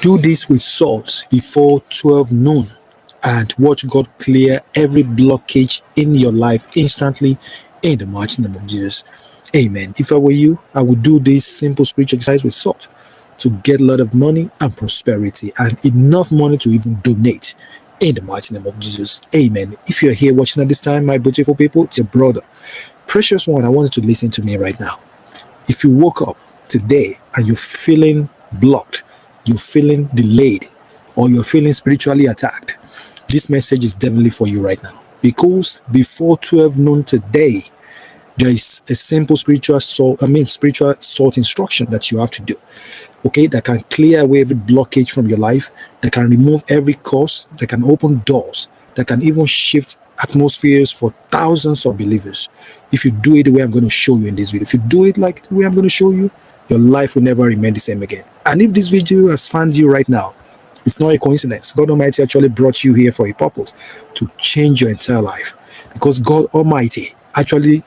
Do this with salt before 12 noon and watch God clear every blockage in your life instantly in the mighty name of Jesus. Amen. If I were you, I would do this simple spiritual exercise with salt to get a lot of money and prosperity and enough money to even donate in the mighty name of Jesus. Amen. If you're here watching at this time, my beautiful people, it's your brother, Precious One. I want you to listen to me right now. If you woke up today and you're feeling blocked, you're feeling delayed, or you're feeling spiritually attacked, this message is definitely for you right now. Because before 12 noon today, there is a simple spiritual salt instruction that you have to do. Okay, that can clear away every blockage from your life, that can remove every curse, that can open doors, that can even shift atmospheres for thousands of believers. If you do it the way I'm going to show you in this video, if you do it like the way I'm going to show you, your life will never remain the same again. And if this video has found you right now, it's not a coincidence. God Almighty actually brought you here for a purpose, to change your entire life. Because God Almighty actually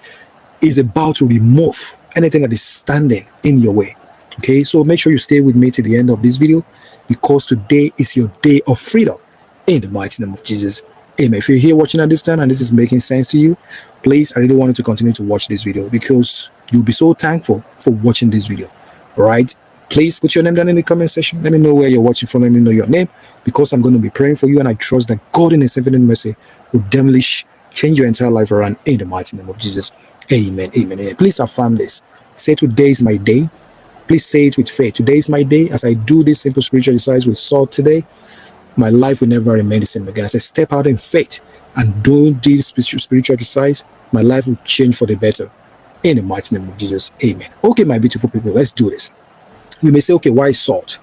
is about to remove anything that is standing in your way. Okay, so make sure you stay with me to the end of this video, because today is your day of freedom in the mighty name of Jesus. Amen. If you're here watching at this time and this is making sense to you, please, I really want you to continue to watch this video, because you'll be so thankful for watching this video. All right, please put your name down in the comment section. Let me know where you're watching from. Let me know your name, because I'm going to be praying for you, and I trust that God in His infinite mercy will definitely change your entire life around in the mighty name of Jesus. Amen. Amen. Amen. Please affirm this. Say, today is my day. Please say it with faith. Today is my day. As I do this simple spiritual exercise with salt today, my life will never remain the same again. As I step out in faith and do this spiritual exercise, my life will change for the better in the mighty name of Jesus. Amen. Okay, my beautiful people, let's do this. You may say, okay, why salt?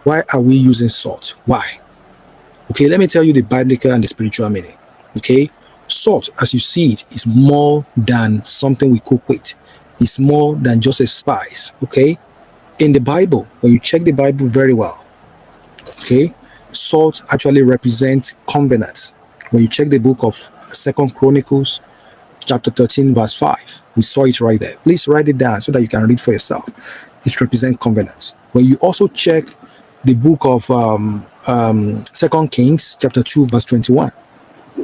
Why are we using salt? Why? Okay, let me tell you the biblical and the spiritual meaning. Okay, salt, as you see it, is more than something we cook with. It's more than just a spice. Okay, in the Bible, when you check the Bible very well, okay, salt actually represents covenants. When you check the book of 2 Chronicles chapter 13 verse 5, we saw it right there. Please write it down so that you can read for yourself. It represents covenants. When you also check the book of 2 Kings chapter 2 verse 21,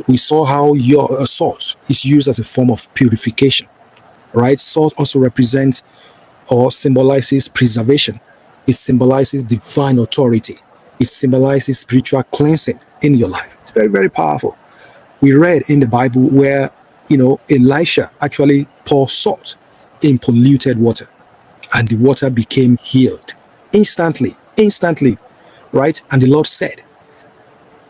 we saw how your salt is used as a form of purification. Right? Salt also represents or symbolizes preservation. It symbolizes divine authority. It symbolizes spiritual cleansing in your life. It's very, very powerful. We read in the Bible where, Elisha actually poured salt in polluted water, and the water became healed instantly, right? And the Lord said,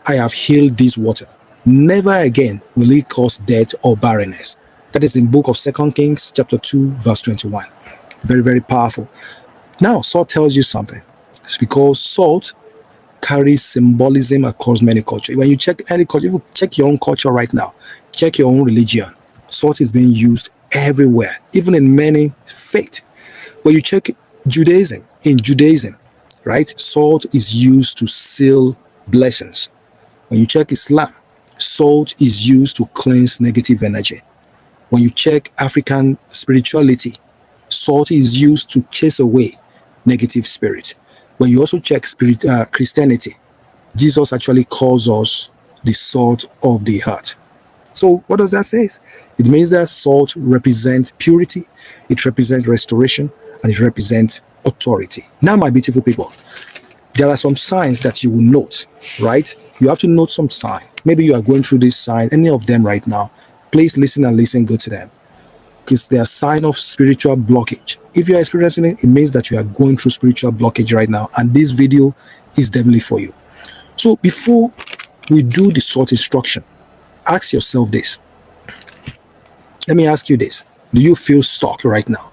I have healed this water. Never again will it cause death or barrenness. That is in the book of 2 Kings chapter 2 verse 21. Very, very powerful. Now, salt tells you something. It's because salt carries symbolism across many cultures. When you check any culture, if you check your own culture right now, check your own religion, salt is being used everywhere, even in many faiths. When you check Judaism, right, salt is used to seal blessings. When you check Islam, salt is used to cleanse negative energy. When you check African spirituality, salt is used to chase away negative spirit. When you also check Christianity, Jesus actually calls us the salt of the heart. So what does that say? It means that salt represents purity, it represents restoration, and it represents authority. Now, my beautiful people, there are some signs that you will note, right? You have to note some signs. Maybe you are going through this sign, any of them right now. Please listen and listen good to them, because they are sign of spiritual blockage. If you are experiencing it, it means that you are going through spiritual blockage right now, and this video is definitely for you. So before we do the salt instruction, ask yourself this. Let me ask you this. Do you feel stuck right now?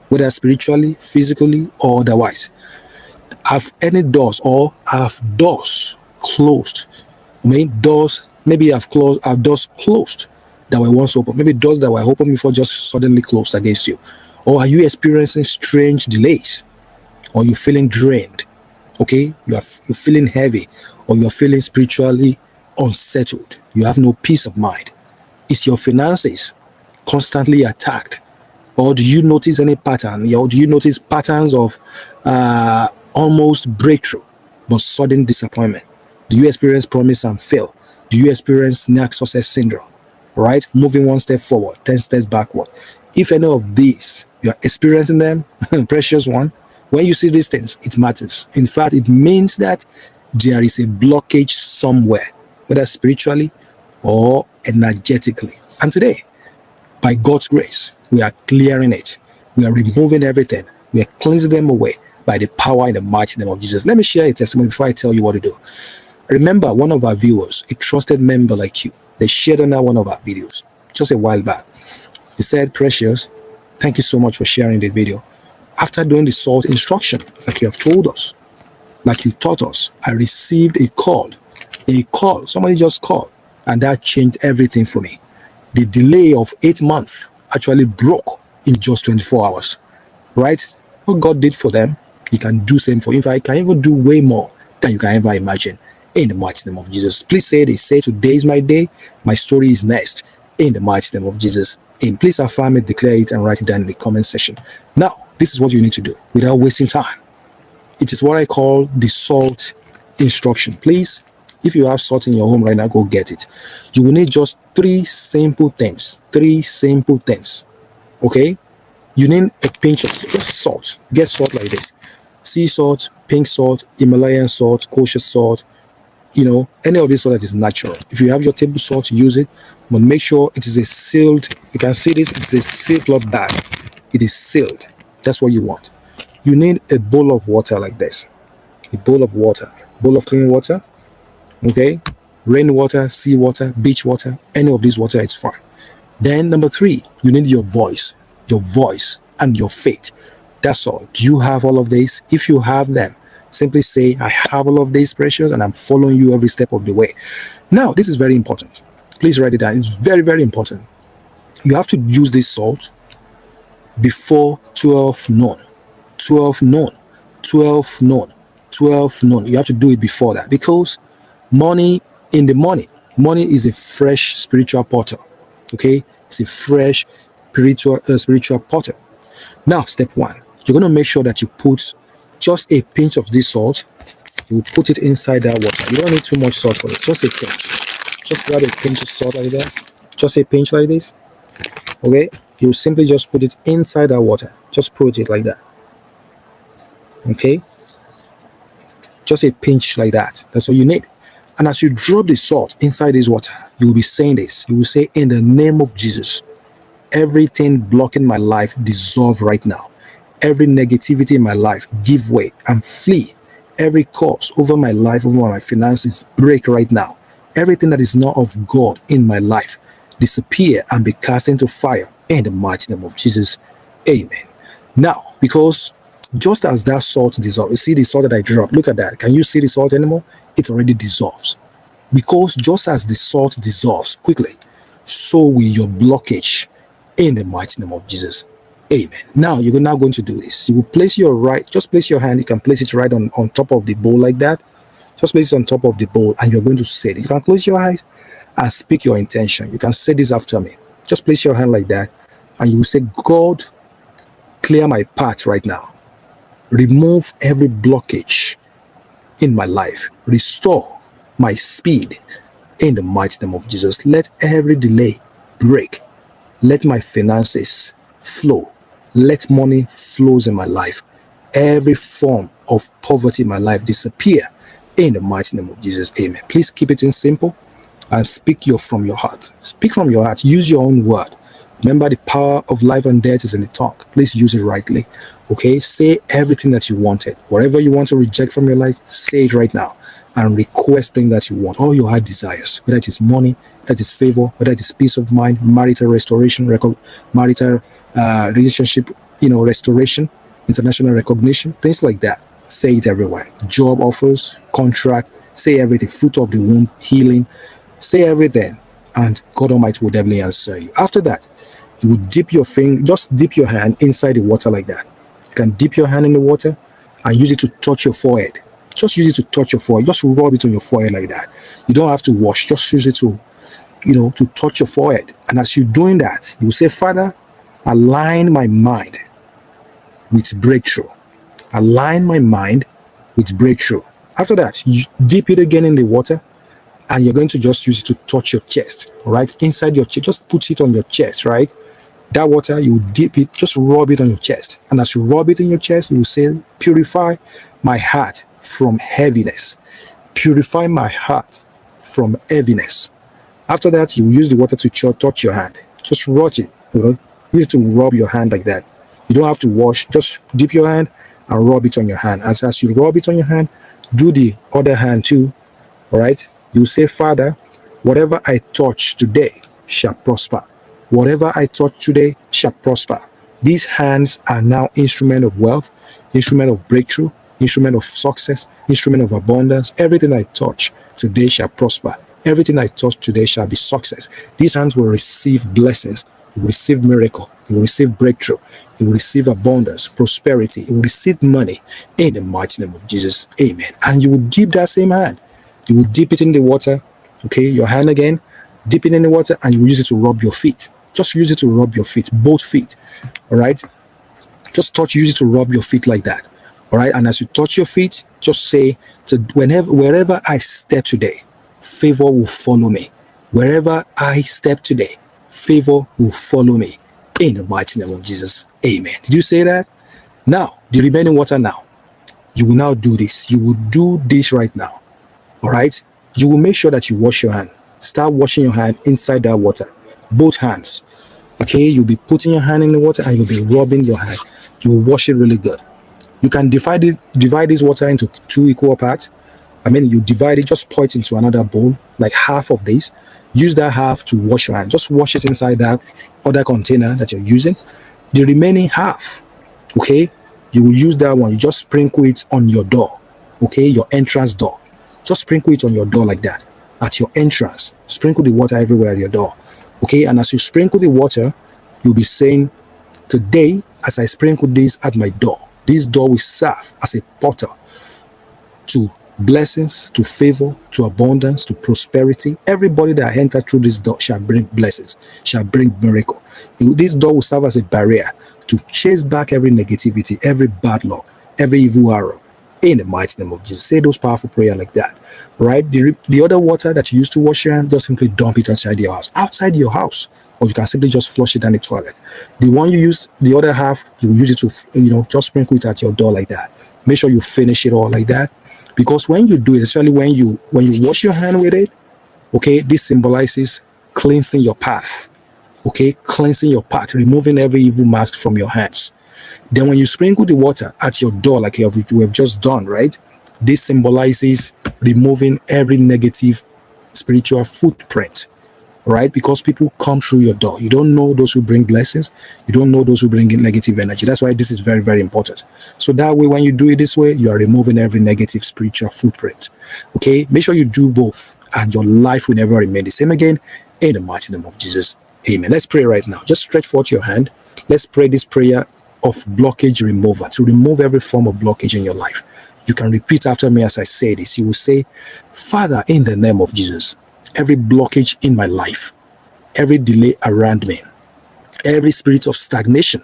Whether spiritually, physically, or otherwise? Have any doors closed? Doors closed that were once open. Maybe doors that were open before just suddenly closed against you. Or are you experiencing strange delays? Or you feeling drained? Okay, you're feeling heavy, or you're feeling spiritually unsettled. You have no peace of mind. Is your finances constantly attacked? Or do you notice any pattern? Or do you notice patterns of almost breakthrough? but sudden disappointment? Do you experience promise and fail? Do you experience next success syndrome? Right? Moving one step forward, 10 steps backward. If any of these, you are experiencing them, precious one, when you see these things, it matters. In fact, it means that there is a blockage somewhere, whether spiritually or energetically. And today, by God's grace, we are clearing it. We are removing everything. We are cleansing them away by the power in the mighty name of Jesus. Let me share a testimony before I tell you what to do. Remember, one of our viewers, a trusted member like you, they shared on one of our videos just a while back. He said, Precious, thank you so much for sharing the video. After doing the salt instruction, like you have told us, like you taught us, I received a call. Somebody just called, and that changed everything for me. The delay of 8 months actually broke in just 24 hours, right? What God did for them, He can do same for you. In fact, He can even do way more than you can ever imagine. In the mighty name of Jesus. Please say this. Say, today is my day. My story is next. In the mighty name of Jesus. And please affirm it, declare it, and write it down in the comment section. Now, this is what you need to do without wasting time. It is what I call the salt instruction. Please, if you have salt in your home right now, go get it. You will need just 3 simple things. 3 simple things. Okay? You need a pinch of salt. Get salt like this. Sea salt, pink salt, Himalayan salt, kosher salt, any of this salt that is natural. If you have your table salt, use it, but make sure it is a sealed, you can see this, it's a sealed cloth bag. It is sealed. That's what you want. You need a bowl of water like this. A bowl of water, bowl of clean water, okay? Rain water, sea water, beach water, any of this water, it's fine. Then number 3, you need your voice and your faith. That's all. Do you have all of these? If you have them, simply say, I have all of these, Precious, and I'm following you every step of the way. Now, this is very important. Please write it down. It's very, very important. You have to use this salt before 12 noon. 12 noon. 12 noon. 12 noon. You have to do it before that, because morning is a fresh spiritual portal. Okay? It's a fresh spiritual portal. Now, step 1. You're going to make sure that you put just a pinch of this salt. You put it inside that water. You don't need too much salt for it. Just a pinch. Just grab a pinch of salt like that. Just a pinch like this. Okay? You simply just put it inside that water. Just put it like that. Okay? Just a pinch like that. That's all you need. And as you drop the salt inside this water, you will be saying this. You will say, in the name of Jesus, everything blocking my life dissolve right now. Every negativity in my life give way and flee. Every curse over my life, over my finances, break right now. Everything that is not of God in my life disappear and be cast into fire in the mighty name of Jesus. Amen. Now, because just as that salt dissolves, you see the salt that I dropped, look at that. Can you see the salt anymore? It already dissolves. Because just as the salt dissolves quickly, so will your blockage in the mighty name of Jesus. Amen. Now, you're now going to do this. You will place just place your hand. You can place it right on top of the bowl like that. Just place it on top of the bowl, and you're going to say it. You can close your eyes and speak your intention. You can say this after me. Just place your hand like that, and you will say, God, clear my path right now. Remove every blockage in my life. Restore my speed in the mighty name of Jesus. Let every delay break. Let my finances flow. Let money flows in my life. Every form of poverty in my life disappear in the mighty name of Jesus. Amen. Please keep it in simple and speak from your heart. Speak from your heart. Use your own word. Remember, the power of life and death is in the tongue. Please use it rightly. Okay? Say everything that you wanted. Whatever you want to reject from your life, say it right now. And request things that you want. All your heart desires. Whether it is money, whether it is favor, whether it is peace of mind, marital restoration, marital relationship, restoration, international recognition, things like that. Say it everywhere. Job offers, contract, say everything. Fruit of the womb, healing. Say everything. And God Almighty will definitely answer you. After that, you will dip your finger, just dip your hand inside the water like that. You can dip your hand in the water and use it to touch your forehead. Just use it to touch your forehead. Just rub it on your forehead like that. You don't have to wash. Just use it to, to touch your forehead. And as you're doing that, you will say, Father, align my mind with breakthrough. Align my mind with breakthrough. After that, you dip it again in the water, and you're going to just use it to touch your chest, all right? Inside your chest, just put it on your chest, right? That water, you dip it, just rub it on your chest. And as you rub it in your chest, you will say, purify my heart from heaviness. Purify my heart from heaviness. After that, you will use the water to touch your hand. Just rub it, use it to rub your hand like that. You don't have to wash, just dip your hand and rub it on your hand. As you rub it on your hand, do the other hand too, all right? You say, Father, whatever I touch today shall prosper. Whatever I touch today shall prosper. These hands are now instrument of wealth, instrument of breakthrough, instrument of success, instrument of abundance. Everything I touch today shall prosper. Everything I touch today shall be success. These hands will receive blessings. You will receive miracle. You will receive breakthrough. You will receive abundance, prosperity. You will receive money in the mighty name of Jesus. Amen. And you will dip that same hand. You will dip it in the water. Okay, your hand again. Dip it in the water, and you will use it to rub your feet. Just use it to rub your feet, both feet. All right. Just use it to rub your feet like that. All right. And as you touch your feet, just say, wherever I step today, favor will follow me. Wherever I step today, favor will follow me. In the mighty name of Jesus. Amen. Did you say that? Now, the remaining water now. You will now do this. You will do this right now. All right. You will make sure that you wash your hand. Start washing your hand inside that water. Both hands. Okay. You'll be putting your hand in the water and you'll be rubbing your hand. You will wash it really good. You can divide this water into 2 equal parts. I mean, you divide it, just pour it into another bowl, like half of this. Use that half to wash your hand. Just wash it inside that other container that you're using. The remaining half, okay, you will use that one. You just sprinkle it on your door, okay, your entrance door. Just sprinkle it on your door like that, at your entrance. Sprinkle the water everywhere at your door, okay? And as you sprinkle the water, you'll be saying, today, as I sprinkle this at my door, this door will serve as a portal to blessings, to favor, to abundance, to prosperity. Everybody that enters through this door shall bring blessings, shall bring miracle. This door will serve as a barrier to chase back every negativity, every bad luck, every evil arrow. In the mighty name of Jesus. Say those powerful prayer like that. Right? The other water that you used to wash your hand, just simply dump it outside your house. Outside your house. Or you can simply just flush it down the toilet. The one you use, the other half, you use it to, just sprinkle it at your door like that. Make sure you finish it all like that. Because when you do it, especially when you wash your hand with it, okay, this symbolizes cleansing your path. Okay, cleansing your path, removing every evil mask from your hands. Then when you sprinkle the water at your door, like you have just done, right? This symbolizes removing every negative spiritual footprint, right? Because people come through your door. You don't know those who bring blessings. You don't know those who bring in negative energy. That's why this is very, very important. So that way, when you do it this way, you are removing every negative spiritual footprint. Okay? Make sure you do both, and your life will never remain the same again. In the mighty name of Jesus. Amen. Let's pray right now. Just stretch forth your hand. Let's pray this prayer of blockage remover, to remove every form of blockage in your life. You can repeat after me as I say this. You will say, Father, in the name of Jesus, every blockage in my life, every delay around me, every spirit of stagnation,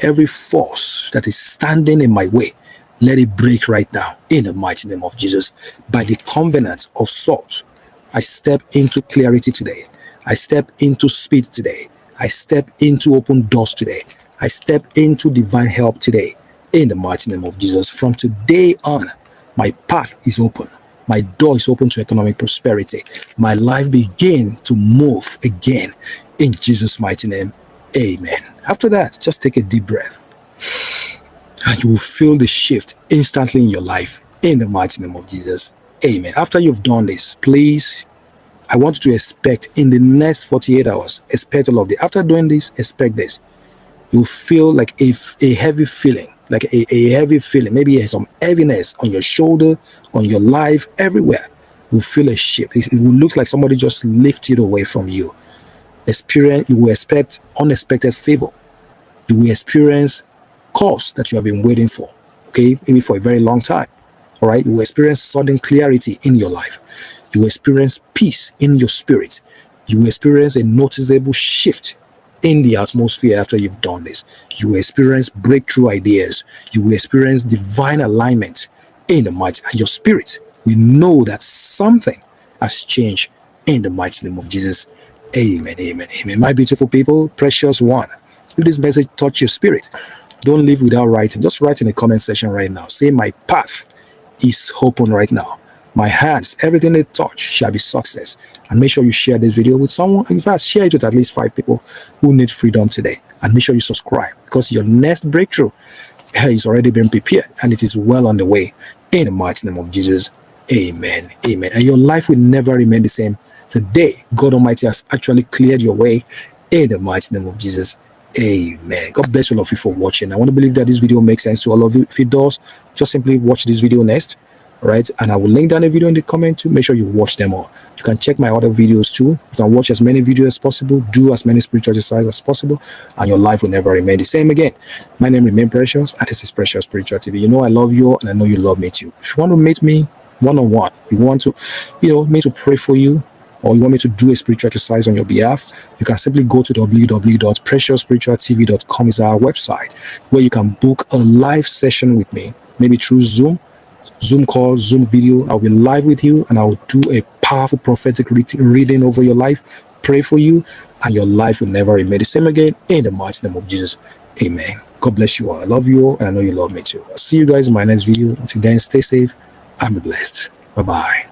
every force that is standing in my way, let it break right now in the mighty name of Jesus. By the covenant of salt, I step into clarity today. I step into speed today. I step into open doors today. I step into divine help today in the mighty name of Jesus. From today on, my path is open. My door is open to economic prosperity. My life begins to move again in Jesus' mighty name. Amen. After that, just take a deep breath and you will feel the shift instantly in your life in the mighty name of Jesus. Amen. After you've done this, please, I want you to expect in the next 48 hours, expect all of this. After doing this, expect this. You feel like a heavy feeling, like a heavy feeling, maybe some heaviness on your shoulder, on your life, everywhere. You feel a shift. It will look like somebody just lifted away from you. You will expect unexpected favor. You will experience cause that you have been waiting for, okay, maybe for a very long time. All right, you will experience sudden clarity in your life. You will experience peace in your spirit. You will experience a noticeable shift in the atmosphere after you've done this. You will experience breakthrough ideas. You will experience divine alignment in the mighty, and your spirit we know that something has changed in the mighty name of Jesus. Amen, amen, amen. My beautiful people, precious one, if this message touch your spirit, don't leave without writing. Just write in the comment section right now. Say, my path is open right now. My hands, everything they touch shall be success. And make sure you share this video with someone. In fact, share it with at least 5 people who need freedom today. And make sure you subscribe, because your next breakthrough is already been prepared and it is well on the way. In the mighty name of Jesus. Amen. Amen. And your life will never remain the same. Today, God Almighty has actually cleared your way. In the mighty name of Jesus. Amen. God bless all of you for watching. I want to believe that this video makes sense to all of you. If it does, just simply watch this video next. All right, and I will link down a video in the comment to make sure you watch them all. You can check my other videos too. You can watch as many videos as possible, do as many spiritual exercises as possible, and your life will never remain the same again. My name remains Precious, and this is Precious Spiritual TV. You know I love you all, and I know you love me too. If you want to meet me one-on-one, you want to, me to pray for you, or you want me to do a spiritual exercise on your behalf, you can simply go to www.PreciousSpiritualTV.com is our website, where you can book a live session with me, maybe through Zoom call, Zoom video. I'll be live with you, and I'll do a powerful prophetic reading over your life, pray for you, and your life will never remain the same again. In the mighty name of Jesus. Amen. God bless you all. I love you all, and I know you love me too. I'll see you guys in my next video. Until then, stay safe and be blessed. Bye-bye.